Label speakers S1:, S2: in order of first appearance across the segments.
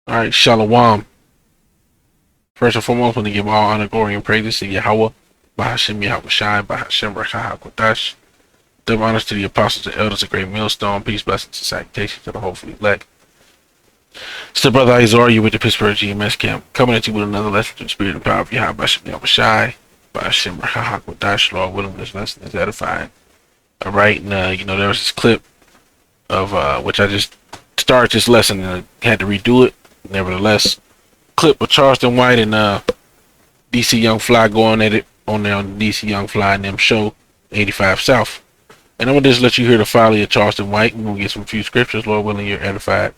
S1: All right, Shalom. First and foremost, I want to give all honor, glory, and praises to Yahweh, Bahashem Yahweh Shai, Bahashem Rakah HaKodash. Double honors to the apostles and elders of Great Millstone. Peace, blessings, and salutations to the hopefully elect. It's the brother Izar, you with the Pittsburgh GMS camp, coming at you with another lesson to the spirit and power of Yahweh, Bahashem Yahweh Shai, Bahashem Rakah HaKodash. Lord willing, this lesson is edifying. All right, and there was this clip of which I just started this lesson and I had to redo it. Nevertheless, clip of Charleston White and DC Young Fly going at it on there on the DC Young Fly and them show 85 South. And I'm gonna just let you hear the folly of Charleston White. We're gonna get some few scriptures, Lord willing, you're edified.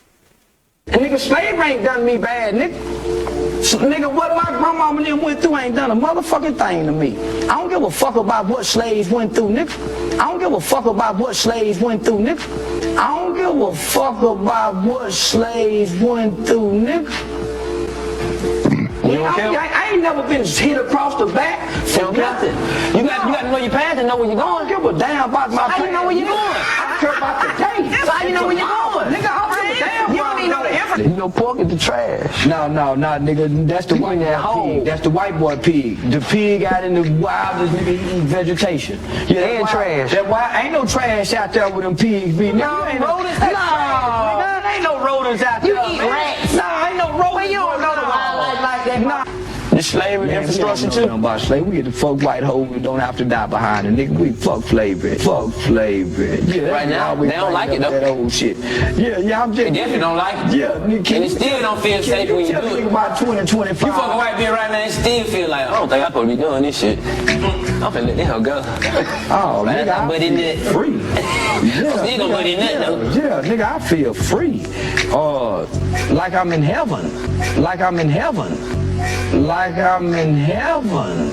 S2: And nigga, slavery ain't done me bad, nigga, what my grandmama and them went through ain't done a motherfucking thing to me. I don't give a fuck about what slaves went through, nigga. I don't give a fuck about what slaves went through, nigga. I don't give a fuck about what slaves went through, nigga. I ain't never been hit across the back for nothing.
S3: You got to know your past and know where you're going.
S2: I don't give a damn about my
S3: How you know where you're going?
S2: I care about the day.
S3: So how you know where you're going?
S2: Nigga, I don't give a damn.
S3: You don't even know the effort.
S2: You know, pork is the trash. No, nigga, that's the white boy pig. That's the white boy pig. The pig out in the wild, nigga, eating vegetation. Yeah,
S3: and trash.
S2: That why ain't no trash out there with them pigs.
S3: No, rodents.
S2: No, ain't no rodents out there.
S3: You eat rats.
S2: No, ain't no rodents.
S3: Well, you don't know the wildlife like that.
S2: Nah. The slavery infrastructure too. About slavery, we get the fuck white hoes. We don't have to die behind it, nigga. We fuck slavery. Fuck slavery. Yeah,
S3: right now, they don't like it though.
S2: That old shit. Yeah, I'm just.
S3: They definitely don't like it.
S2: Yeah, nigga.
S3: And it still don't feel safe when you do it.
S2: About 20, 25.
S3: You fuck a white bitch right now, and still feel like, I don't think I'm supposed to be doing this shit. I'm finna let this hoe go.
S2: Oh,
S3: right,
S2: nigga,
S3: I feel
S2: free. Yeah,
S3: still gonna put in that though.
S2: Yeah, nigga, I feel free. Like I'm in heaven. Like I'm in heaven. Like I'm in heaven.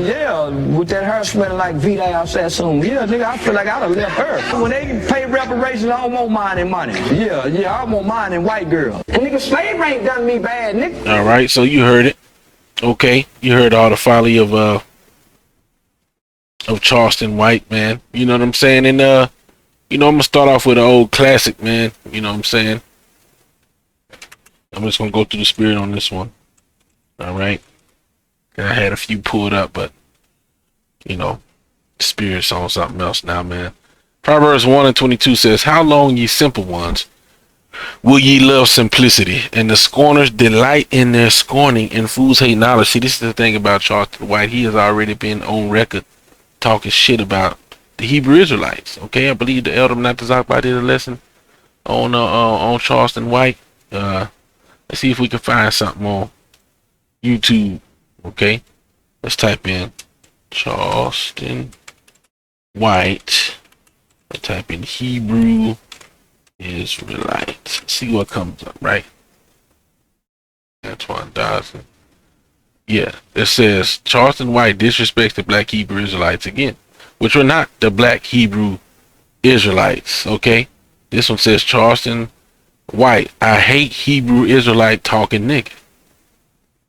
S2: Yeah, with that hair smelling like Vida Alsassoon. Yeah, nigga, I feel like I done left her. When they pay reparations, I don't want mine and money. Yeah, I want mine and white girl. And nigga, slavery ain't done me bad, nigga.
S1: All right, so you heard it. Okay, you heard all the folly of Charleston White, man. You know what I'm saying? And I'm gonna start off with an old classic, man. You know what I'm saying? I'm just gonna go through the spirit on this one. All right. I had a few pulled up, but spirit's on something else now, man. Proverbs 1:22 says, "How long, ye simple ones, will ye love simplicity? And the scorners delight in their scorning, and fools hate knowledge." See, this is the thing about Charleston White. He has already been on record talking shit about the Hebrew Israelites. Okay, I believe the elder Natazakba did a lesson on Charleston White. Let's see if we can find something on YouTube. Okay, let's type in Charleston White. I type in Hebrew Israelites. See what comes up, right? Antoine Dodson. Yeah, it says Charleston White disrespects the black Hebrew Israelites again, which were not the black Hebrew Israelites. Okay, this one says Charleston White, I hate Hebrew Israelite talking nigga.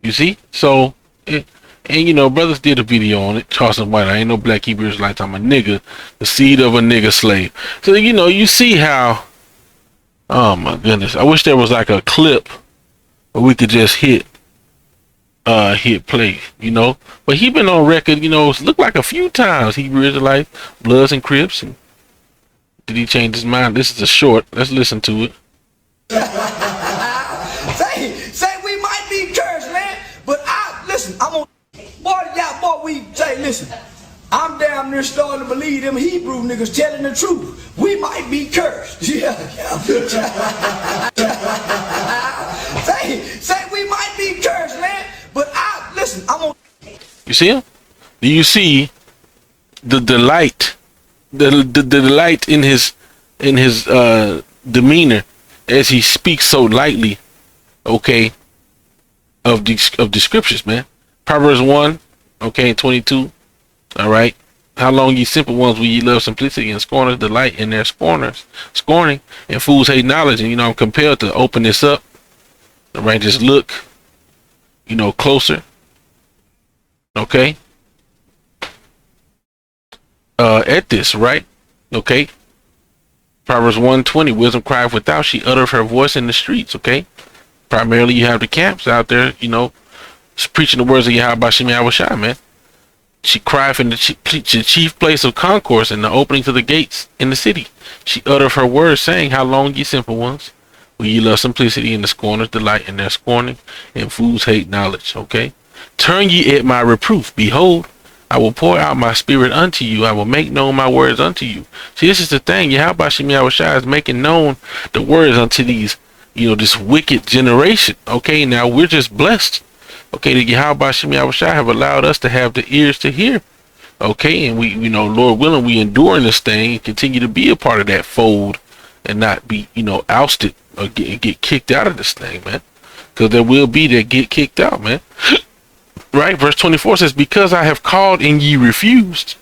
S1: You see? So, brothers did a video on it. Charleston White, I ain't no black Hebrew Israelite, I'm a nigga, the seed of a nigga slave. So, you see how, oh my goodness, I wish there was like a clip where we could just hit play, But he been on record, it's looked like a few times, Hebrew Israelite, Bloods and Crips. And did he change his mind? This is a short. Let's listen to it.
S2: say we might be cursed, man, but listen, listen, I'm damn near starting to believe them Hebrew niggas telling the truth. We might be cursed. Yeah. say we might be cursed, man, but listen,
S1: You see him? Do you see the delight, the delight in his demeanor as he speaks so lightly, okay, of the scriptures, man. Proverbs 1, okay, 22. All right. How long, ye simple ones, will ye love simplicity, and scorners delight in their scorning, and fools hate knowledge? And I'm compelled to open this up. All right, just look, closer. Okay. At this, right? Okay. Proverbs 1:20, wisdom crieth without, she uttereth her voice in the streets, okay? Primarily you have the camps out there, preaching the words of Yahweh Shem Yahweh Shai, man. She crieth in the chief place of concourse in the opening to the gates in the city. She uttereth her words, saying, how long, ye simple ones? Will ye love simplicity, and the scorners delight in their scorning, and fools hate knowledge, okay? Turn ye at my reproof. Behold, I will pour out my spirit unto you. I will make known my words unto you. See, this is the thing. Yahweh Shem Yahweh Shai is making known the words unto these, this wicked generation. Okay, now we're just blessed. Okay, the Yahweh Shem Yahweh Shai have allowed us to have the ears to hear. Okay, and we, Lord willing, we endure in this thing and continue to be a part of that fold and not be, ousted or get kicked out of this thing, man. Because there will be that get kicked out, man. Right? Verse 24 says, because I have called and ye refused,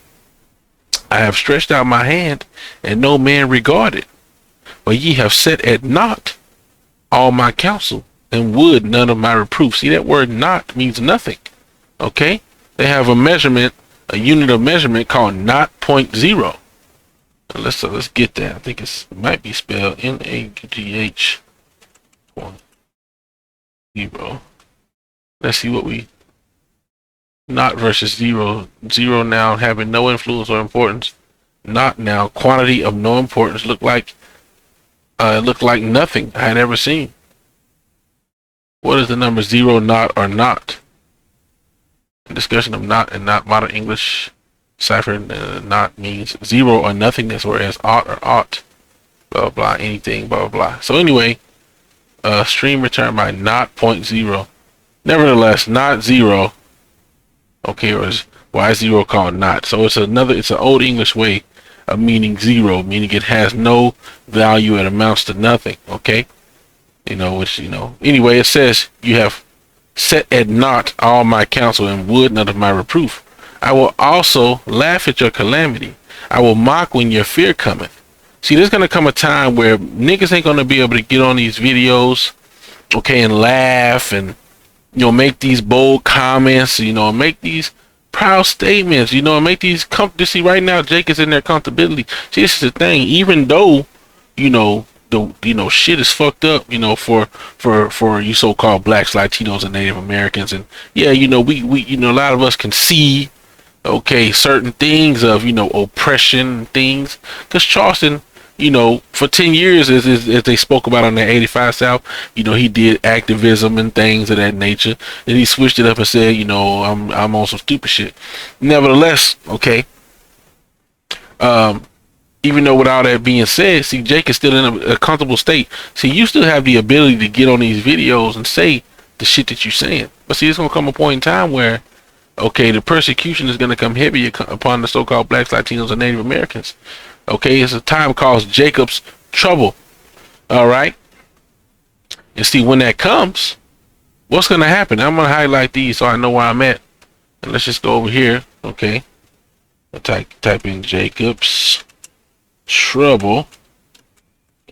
S1: I have stretched out my hand and no man regarded. But ye have set at naught all my counsel and would none of my reproof. See, that word not means nothing. Okay? They have a measurement, a unit of measurement called not 0.0. Let's get that. I think it might be spelled NAGH 0. Let's see what we not versus zero. Zero now having no influence or importance. Not now quantity of no importance. Look like nothing I had ever seen. What is the number 0, not, or not? Discussion of not and not modern English cipher. Not means 0 or nothingness, whereas ought or ought, blah blah, anything, blah blah. So anyway, stream returned by not 0.0. Nevertheless, not 0. Okay, or why is 0 called not? So it's an old English way of meaning 0, meaning it has no value, it amounts to nothing. Okay, anyway, it says you have set at naught all my counsel and would none of my reproof. I will also laugh at your calamity. I will mock when your fear cometh. See, there's gonna come a time where niggas ain't gonna be able to get on these videos, okay, and laugh and make these bold comments, make these proud statements, make these see, right now Jake is in their comfortability. See, this is the thing. Even though, the shit is fucked up, for you so-called blacks, Latinos, and Native Americans, and yeah, we a lot of us can see, okay, certain things of oppression and things, because Charleston, for 10 years, as they spoke about on the 85 South, he did activism and things of that nature. And he switched it up and said, I'm on some stupid shit. Nevertheless, okay, even though with all that being said, see, Jake is still in a comfortable state. See, you still have the ability to get on these videos and say the shit that you're saying. But see, it's going to come a point in time where, okay, the persecution is going to come heavy upon the so-called blacks, Latinos, and Native Americans. Okay, it's a time called Jacob's trouble. All right. And see, when that comes, what's going to happen? I'm going to highlight these so I know where I'm at. And let's just go over here. Okay. I'll type in Jacob's trouble.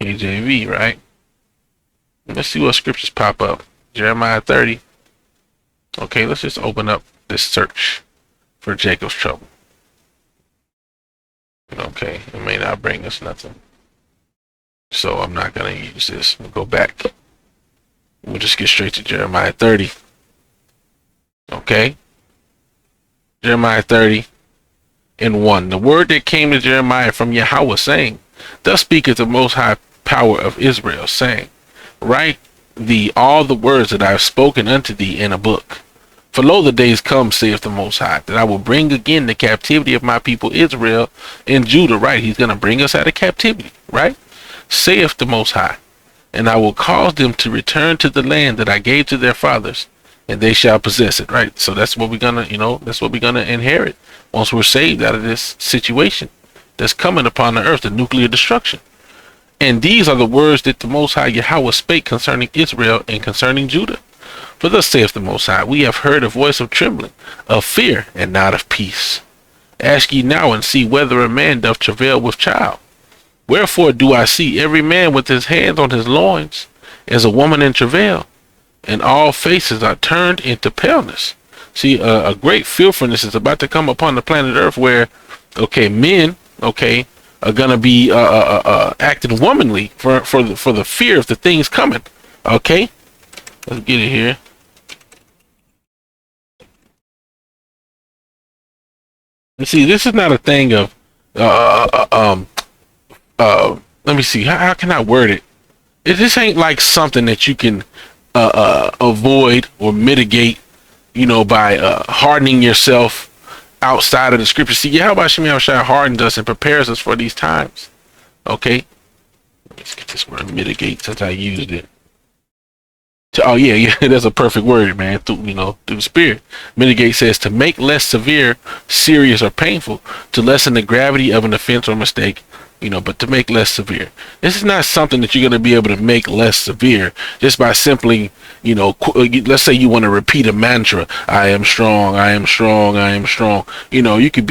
S1: KJV, right? Let's see what scriptures pop up. Jeremiah 30. Okay, let's just open up this search for Jacob's trouble. Okay, it may not bring us nothing, so I'm not gonna use this. We'll go back. We'll just get straight to Jeremiah 30. Okay, Jeremiah 30:1. The word that came to Jeremiah from Yahweh, saying, thus speaketh the most high power of Israel, saying, write thee all the words that I have spoken unto thee in a book. For lo, the days come, saith the Most High, that I will bring again the captivity of my people Israel and Judah. Right, he's going to bring us out of captivity, right? Saith the Most High, and I will cause them to return to the land that I gave to their fathers, and they shall possess it. Right, so that's what we're gonna, that's what we're gonna inherit once we're saved out of this situation that's coming upon the earth, the nuclear destruction. And these are the words that the Most High Yahweh spake concerning Israel and concerning Judah. For thus saith the Most High, we have heard a voice of trembling, of fear, and not of peace. Ask ye now and see whether a man doth travail with child. Wherefore do I see every man with his hands on his loins, as a woman in travail, and all faces are turned into paleness. See, a great fearfulness is about to come upon the planet Earth where, okay, men, okay, are gonna be acting womanly for the fear of the things coming. Okay, let's get it here. And see, this is not a thing of let me see, how can I word it? This ain't like something that you can avoid or mitigate, you know, by hardening yourself outside of the scripture. See, Yahweh Shem Yahushua hardens us and prepares us for these times. Okay, let's get this word mitigate since I used it. Oh yeah, that's a perfect word, man. Through the spirit. Mitigate says to make less severe, serious, or painful, to lessen the gravity of an offense or mistake, but to make less severe. This is not something that you're going to be able to make less severe just by simply, let's say you want to repeat a mantra. I am strong, I am strong, I am strong. You could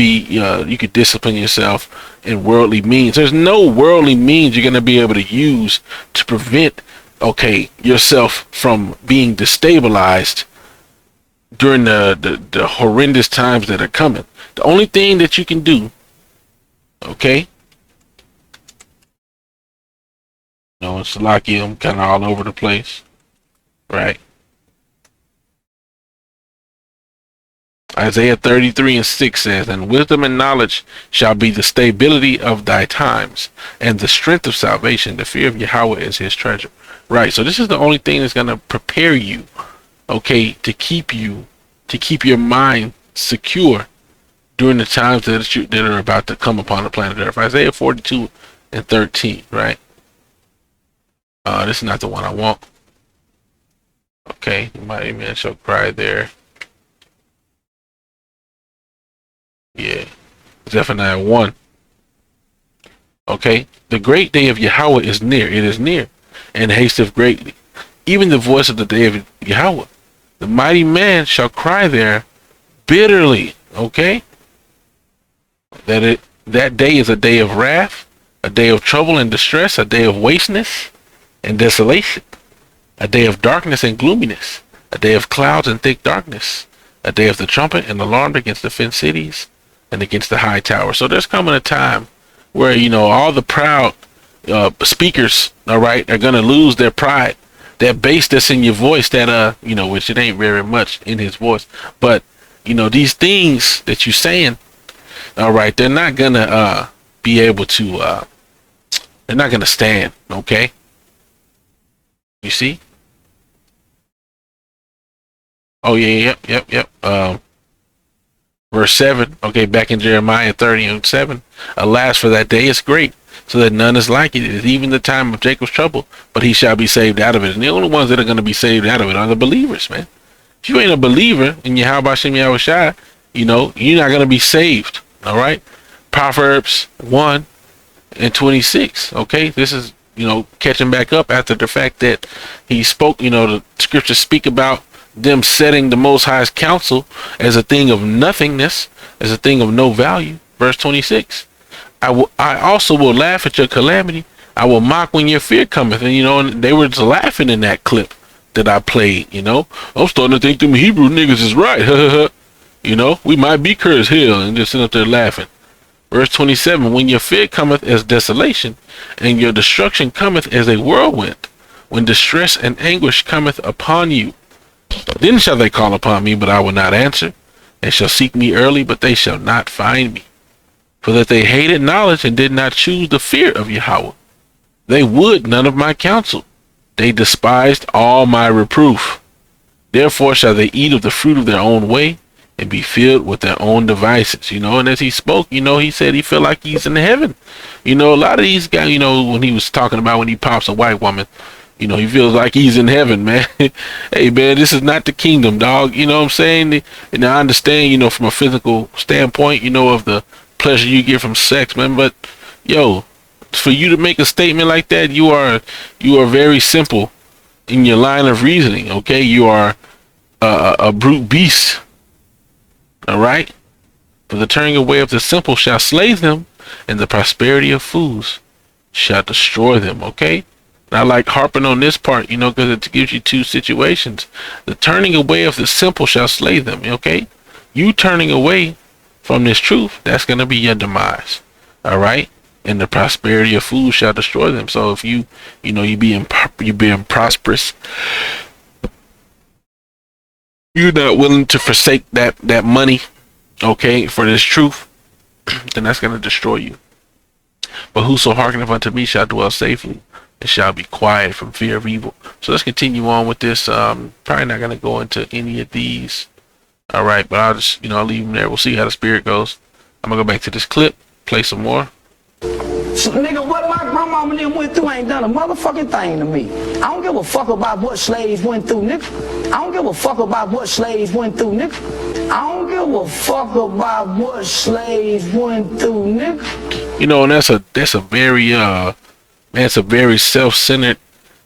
S1: discipline yourself in worldly means. There's no worldly means you're going to be able to use to prevent yourself from being destabilized during the horrendous times that are coming. The only thing that you can do, it's like I'm kind of all over the place, right? Isaiah 33:6 says, and wisdom and knowledge shall be the stability of thy times, and the strength of salvation. The fear of Yahweh is his treasure. Right, so this is the only thing that's going to prepare you, to keep your mind secure during the times that are about to come upon the planet Earth. Isaiah 42:13, right? This is not the one I want. Okay, mighty man shall cry there. Yeah, Zephaniah 1. Okay, the great day of Yahweh is near. It is near, and hasteth greatly. Even the voice of the day of Yahweh. The mighty man shall cry there bitterly. Okay, that day is a day of wrath, a day of trouble and distress, a day of wasteness and desolation, a day of darkness and gloominess, a day of clouds and thick darkness, a day of the trumpet and alarm against the fenced cities and against the high tower. So there's coming a time where all the proud speakers, all right, are gonna lose their pride, that bass that's in your voice, that which it ain't very much in his voice, but these things that you're saying, all right, they're not gonna be able to they're not gonna stand. Okay, you see? Oh yeah, yep. Verse 7, okay, back in Jeremiah 30:7, alas, for that day is great, so that none is like it. It is even the time of Jacob's trouble, but he shall be saved out of it. And the only ones that are going to be saved out of it are the believers, man. If you ain't a believer in Yahweh Shem Yahushua, you're not going to be saved, all right? Proverbs 1:26, okay? This is, catching back up after the fact that he spoke, the scriptures speak about them setting the Most High's counsel as a thing of nothingness, as a thing of no value. Verse 26, I also will laugh at your calamity. I will mock when your fear cometh. And and they were just laughing in that clip that I played. I'm starting to think them Hebrew niggas is right. We might be cursed hell, and just sitting up there laughing. Verse 27, when your fear cometh as desolation, and your destruction cometh as a whirlwind, when distress and anguish cometh upon you, then shall they call upon me, but I will not answer, and shall seek me early, but they shall not find me. For that they hated knowledge and did not choose the fear of Yahweh. They would none of my counsel. They despised all my reproof. Therefore shall they eat of the fruit of their own way, and be filled with their own devices. And as he spoke, he said he felt like he's in heaven. A lot of these guys, when he was talking about when he pops a white woman, he feels like he's in heaven, man. Hey, man, this is not the kingdom, dog. You know what I'm saying? And I understand, from a physical standpoint, of the pleasure you get from sex, man. But, for you to make a statement like that, you are very simple in your line of reasoning, okay? You are a brute beast, all right? For the turning away of the simple shall slay them, and the prosperity of fools shall destroy them, okay? And I like harping on this part, because it gives you two situations. The turning away of the simple shall slay them, okay? You turning away from this truth, that's going to be your demise, all right? and the prosperity of food shall destroy them. So if you being prosperous, you're not willing to forsake that money, okay, for this truth, then that's going to destroy you. But whoso hearkeneth unto me shall dwell safely and shall be quiet from fear of evil. So let's continue on with this. Probably not going to go into any of these. All right, but I'll just, I'll leave them there. We'll see how the spirit goes. I'm going to go back to this clip, play some more.
S2: So, nigga, what my grandmama and them went through ain't done a motherfucking thing to me. I don't give a fuck about what slaves went through, nigga. I don't give a fuck about what slaves went through, nigga. I don't give a fuck about what slaves went through, nigga.
S1: And that's a very it's a very self-centered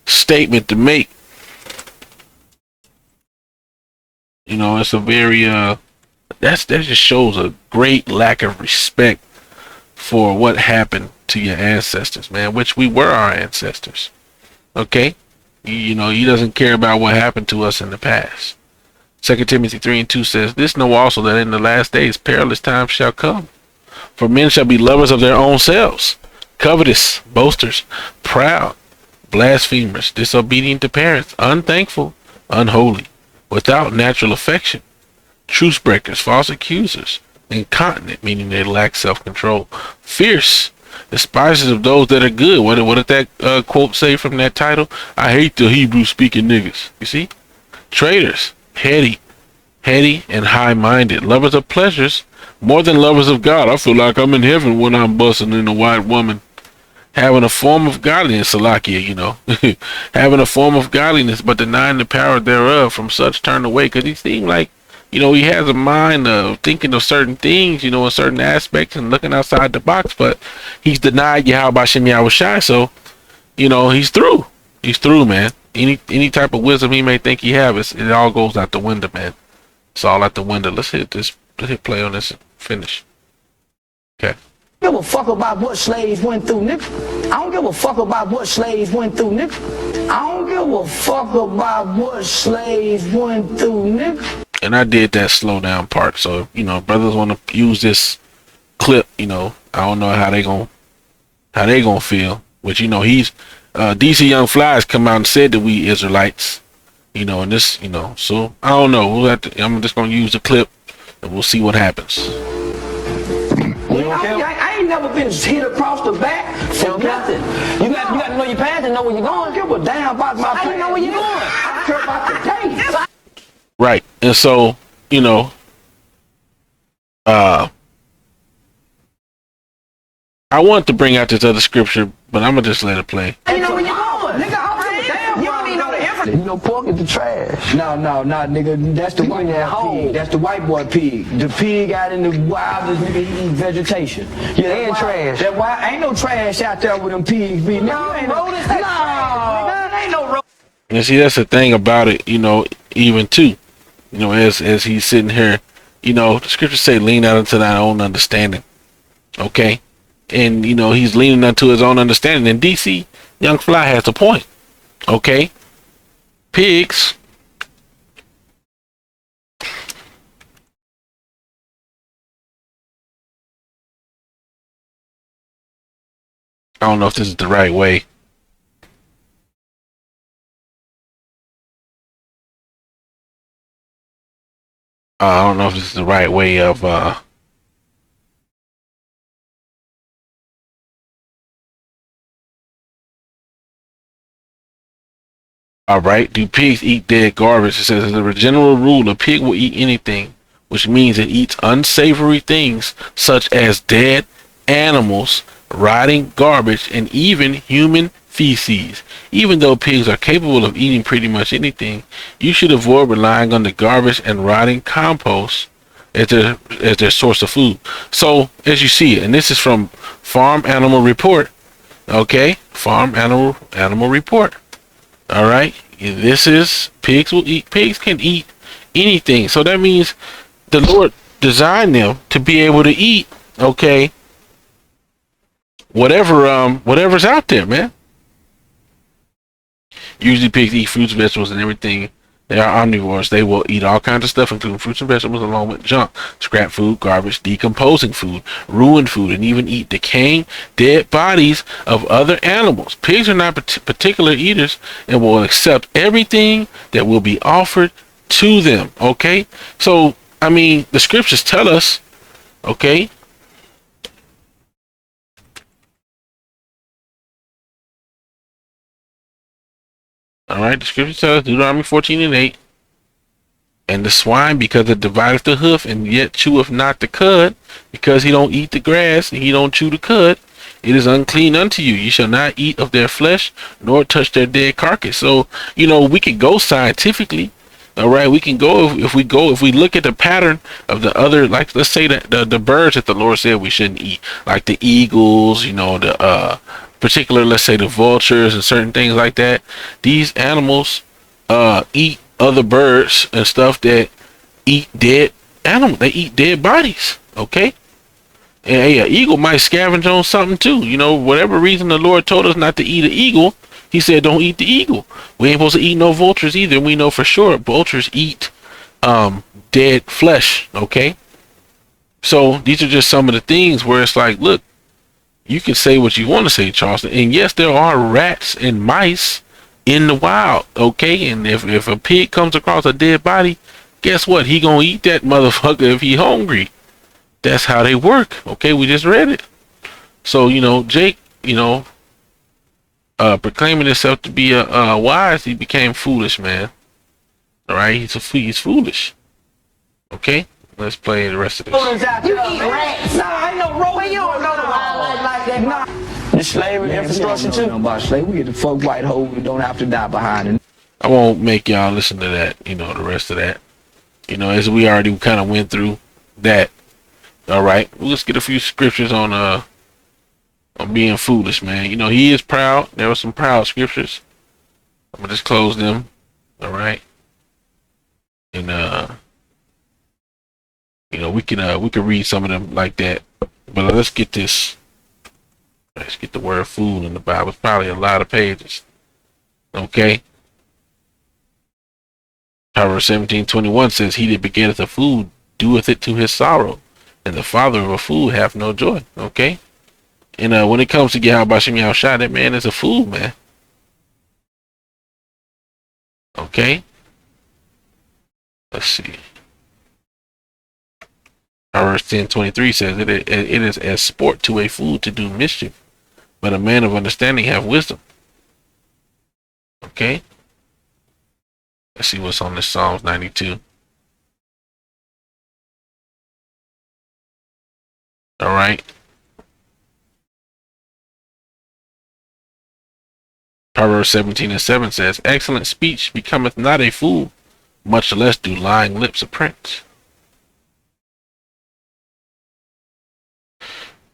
S1: statement to make. It's a very that just shows a great lack of respect for what happened to your ancestors, man, which we were our ancestors. Okay? He doesn't care about what happened to us in the past. 2 Timothy 3:2 says, "This know also that in the last days perilous times shall come. For men shall be lovers of their own selves, covetous, boasters, proud, blasphemers, disobedient to parents, unthankful, unholy, without natural affection, truce breakers, false accusers, incontinent," meaning they lack self-control, "fierce, despisers of those that are good." What did that quote say from that title? "I hate the Hebrew-speaking niggas." You see? "Traitors, heady and high-minded, lovers of pleasures more than lovers of God." I feel like I'm in heaven when I'm busting in a white woman. "Having a form of godliness," Salakia, "having a form of godliness, but denying the power thereof, from such turn away." Because he seemed like, he has a mind of thinking of certain things, in certain aspects and looking outside the box, but he's denied Yahweh Bashem Yahushai. So, he's through. He's through, man. Any type of wisdom he may think he has, it all goes out the window, man. It's all out the window. Let's hit play on this and finish. Okay.
S2: I don't give a fuck about what slaves went through, nigga. I don't give a fuck about what slaves went through, nigga. I don't give a fuck about what slaves went through, nigga.
S1: And I did that slow down part. So, brothers want to use this clip, I don't know how they gonna feel. Which, he's DC Young Fly has come out and said that we Israelites, and this, so I don't know. I'm just gonna use the clip and we'll see what happens.
S2: I ain't never been hit across the back for nothing.
S3: You got to know your past and know where you're going.
S2: I don't give a damn about my past.
S3: I know where you're going.
S2: I care about the day.
S1: Right. And so, I want to bring out this other scripture, but I'm gonna just let it play.
S2: You know where you're going. Nigga, I don't give a damn. You don't even know the information. Pork is the trash. No, nigga. That's the white boy pig. That's the white boy pig. The pig out in the wild, nigga, he eat vegetation. Yeah, they ain't trash. That why ain't no trash out there with them pigs be. No, ain't rodents. No, nigga, ain't no rodents.
S1: And see, that's the thing about it, even too, as he's sitting here, the scriptures say, "Lean out into thine own understanding." Okay. And, he's leaning unto his own understanding. And DC Young Fly has a point. Okay. Pigs. I don't know if this is the right way. I don't know if this is the right way of all right. Do pigs eat dead garbage? It says, as a general rule, a pig will eat anything, which means it eats unsavory things such as dead animals, rotting garbage, and even human feces. Even though pigs are capable of eating pretty much anything, you should avoid relying on the garbage and rotting compost as their source of food. So, as you see, and this is from Farm Animal Report. Okay, Farm Animal Report. All right, this is pigs can eat anything. So that means the Lord designed them to be able to eat, okay, whatever's out there, man. Usually pigs eat fruits, vegetables, and everything They are omnivores. They will eat all kinds of stuff, including fruits and vegetables, along with junk, scrap food, garbage, decomposing food, ruined food, and even eat decaying, dead bodies of other animals. Pigs are not particular eaters and will accept everything that will be offered to them. Okay? So, I mean, the scriptures tell us, okay? All right, the scripture tells us, Deuteronomy 14:8, and the swine, because it divideth the hoof, and yet cheweth not the cud, because he don't eat the grass, and he don't chew the cud, it is unclean unto you. You shall not eat of their flesh, nor touch their dead carcass. So, you know, we can go scientifically. All right, we can go if we look at the pattern of the other, like let's say that the birds that the Lord said we shouldn't eat, like the eagles, you know, the particular, let's say the vultures and certain things like that. These animals eat other birds and stuff that eat dead animals. They eat dead bodies. Okay, and hey, an eagle might scavenge on something too. You know, whatever reason the Lord told us not to eat an eagle, he said don't eat the eagle. We ain't supposed to eat no vultures either. We know for sure vultures eat dead flesh. Okay, so these are just some of the things where it's like, look, you can say what you want to say, Charleston, and yes, there are rats and mice in the wild. Okay, and if a pig comes across a dead body, guess what? He gonna eat that motherfucker if he hungry. That's how they work. Okay, we just read it. So, you know, Jake, you know, proclaiming himself to be wise, he became foolish, man. All right, he's foolish. Okay, let's play the rest of this.
S2: You eat rats. Nah, I know Roy. You don't know the wildlife like that. Nah.
S3: The slavery infrastructure too.
S2: About slavery, we get the fuck white hole. We don't have to die behind it.
S1: I won't make y'all listen to that. You know, the rest of that. You know, as we already kind of went through that. All right, well, let's get a few scriptures on being foolish, man. You know, he is proud. There were some proud scriptures. I'm gonna just close them. All right, and you know, we can read some of them like that. But let's get this. Let's get the word fool in the Bible. It's probably a lot of pages. Okay. Proverbs 17:21 says, "He that begetteth a fool doeth it to his sorrow, and the father of a fool hath no joy." Okay. And when it comes to Yahweh Shem Yahushua, that man is a fool, man. Okay. Let's see. Proverbs 10:23 says, it is as sport to a fool to do mischief, but a man of understanding have wisdom. Okay. Let's see what's on this Psalms 92. All right. Proverbs 17:7 says, "Excellent speech becometh not a fool, much less do lying lips a prince."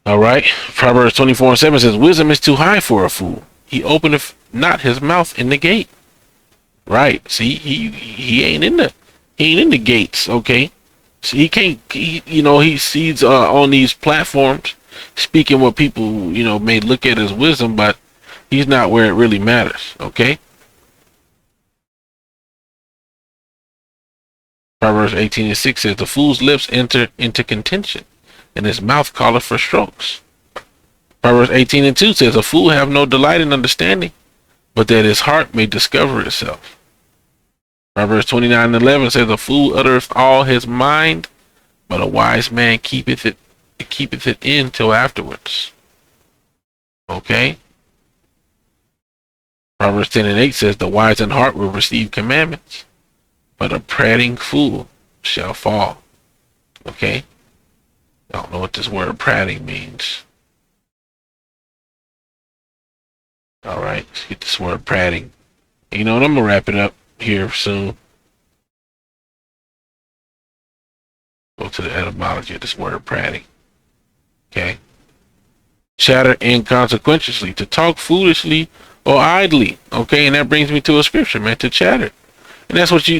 S1: All right. Proverbs 24:7 says, "Wisdom is too high for a fool. He openeth not his mouth in the gate." Right. See, he ain't in the gates. Okay. So he can't. He sees on these platforms speaking what people may look at as wisdom, but he's not where it really matters. Okay. Proverbs 18:6 says, "The fool's lips enter into contention, and his mouth calleth for strokes." Proverbs 18:2 says, "A fool have no delight in understanding, but that his heart may discover itself." Proverbs 29:11 says, "A fool uttereth all his mind, but a wise man keepeth it in till afterwards." Okay. Proverbs 10:8 says, "The wise in heart will receive commandments, but a prating fool shall fall." Okay. I don't know what this word prating means. All right, let's get this word prating. And I'm gonna wrap it up here soon. Go to the etymology of this word prating. Okay. Chatter inconsequentiously, to talk foolishly or idly. Okay, and that brings me to a scripture, man, to chatter. And that's what you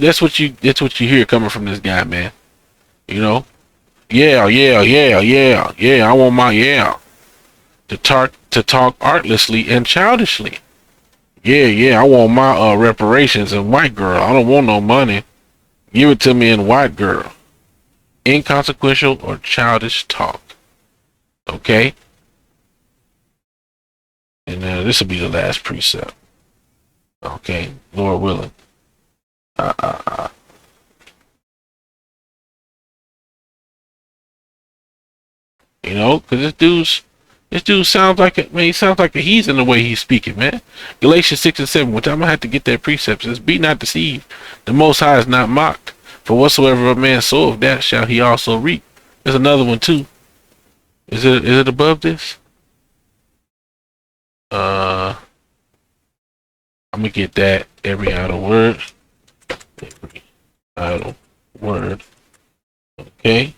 S1: hear coming from this guy, man. Yeah, I want my yeah. To talk artlessly and childishly. Yeah, I want my reparations in white girl. I don't want no money. Give it to me in white girl. Inconsequential or childish talk. Okay? And this will be the last precept. Okay, Lord willing. You know, because this dude sounds like he sounds like a heathen the way he's speaking, man. Galatians 6 and 7, which I'm gonna have to get that precept, says, "Be not deceived. The Most High is not mocked. For whatsoever a man soweth, that shall he also reap." There's another one too. Is it above this? I'm gonna get that every idle word. Every idle word. Okay.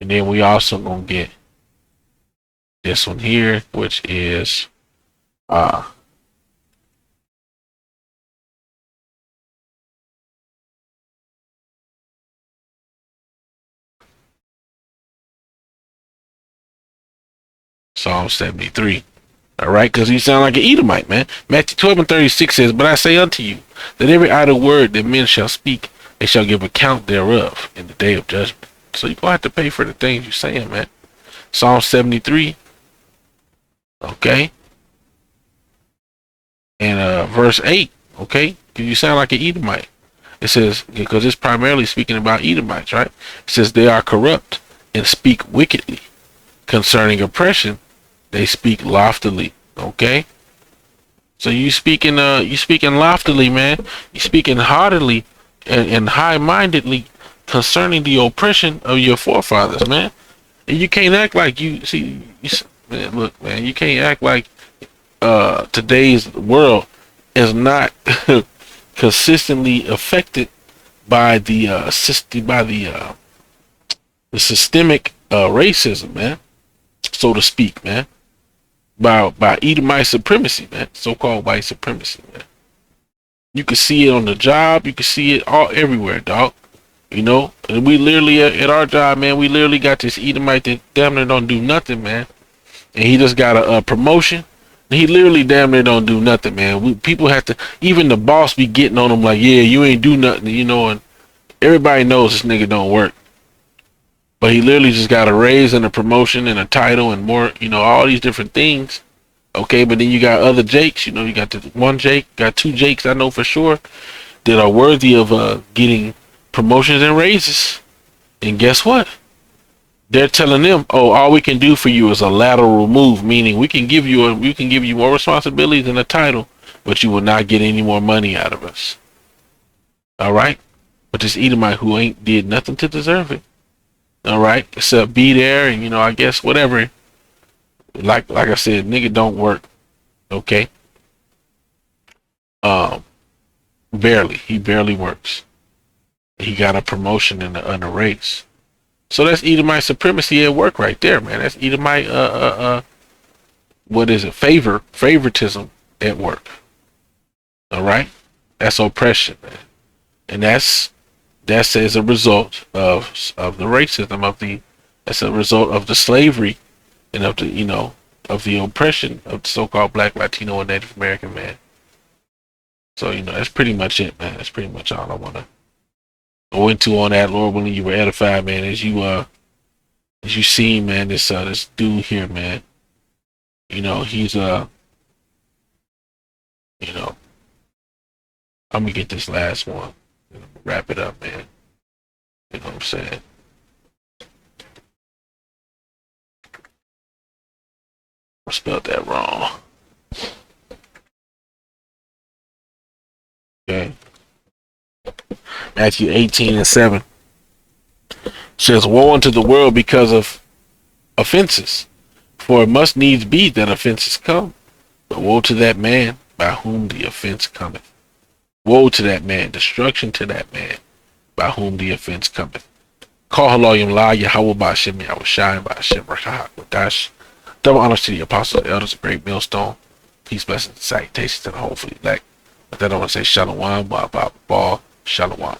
S1: And then we also gonna get this one here, which is Psalm 73. All right, because you sound like an Edomite, man. Matthew 12 and 36 says, "But I say unto you, that every idle word that men shall speak, they shall give account thereof in the day of judgment." So you're going to have to pay for the things you're saying, man. Psalm 73. Okay. And verse 8. Okay. Because you sound like an Edomite. It says, because it's primarily speaking about Edomites, right? It says they are corrupt and speak wickedly. Concerning oppression, they speak loftily. Okay. So you speaking loftily, man. You speaking heartily and high-mindedly concerning the oppression of your forefathers, man. And you can't act like man, look, man, you can't act like today's world is not consistently affected by the systemic racism, man, so to speak, man, by Edomite supremacy, man, so-called white supremacy, man. You can see it on the job, you can see it all everywhere, dog. You know, and we literally at our job, man, we literally got this Edomite that damn near don't do nothing, man, and he just got a promotion. He literally damn near don't do nothing, man. People have to, even the boss be getting on him like, yeah, you ain't do nothing, you know, and everybody knows this nigga don't work. But he literally just got a raise and a promotion and a title and more, you know, all these different things. Okay, but then you got other Jakes, you know, you got the one Jake, got two Jakes I know for sure that are worthy of getting promotions and raises. And guess what? They're telling them, oh, all we can do for you is a lateral move, meaning we can give you more responsibilities and a title, but you will not get any more money out of us. All right? But this Edomite who ain't did nothing to deserve it. All right? Except be there and, you know, I guess whatever. Like I said, nigga don't work. Okay? Barely. He barely works. He got a promotion in a race. So that's Edomite supremacy at work right there, man. That's Edomite what is it? Favoritism at work. All right? That's oppression, man. And that's as a result of the racism that's a result of the slavery and of the, you know, of the oppression of the so-called Black, Latino, and Native American man. So, you know, that's pretty much it, man. That's pretty much all I want to go into on that. Lord willing, you were edified, man, as you see, man, this dude here, man. You know, he's you know, I'm gonna get this last one. Wrap it up, man. You know what I'm saying? I spelled that wrong. Okay. Matthew 18 and 7 says, "Woe unto the world because of offenses, for it must needs be that offenses come. But woe to that man by whom the offense cometh. Woe to that man, destruction to that man by whom the offense cometh." Call Haloyim La Yahweh Ba'Shem Yahweh Shai Ba'Shem Rakah Dash. Double honors to the apostles, the elders, a great millstone. Peace, blessings, and salutations to the whole fleet elect. With that, I want to say Shalom, Ba, Shalom.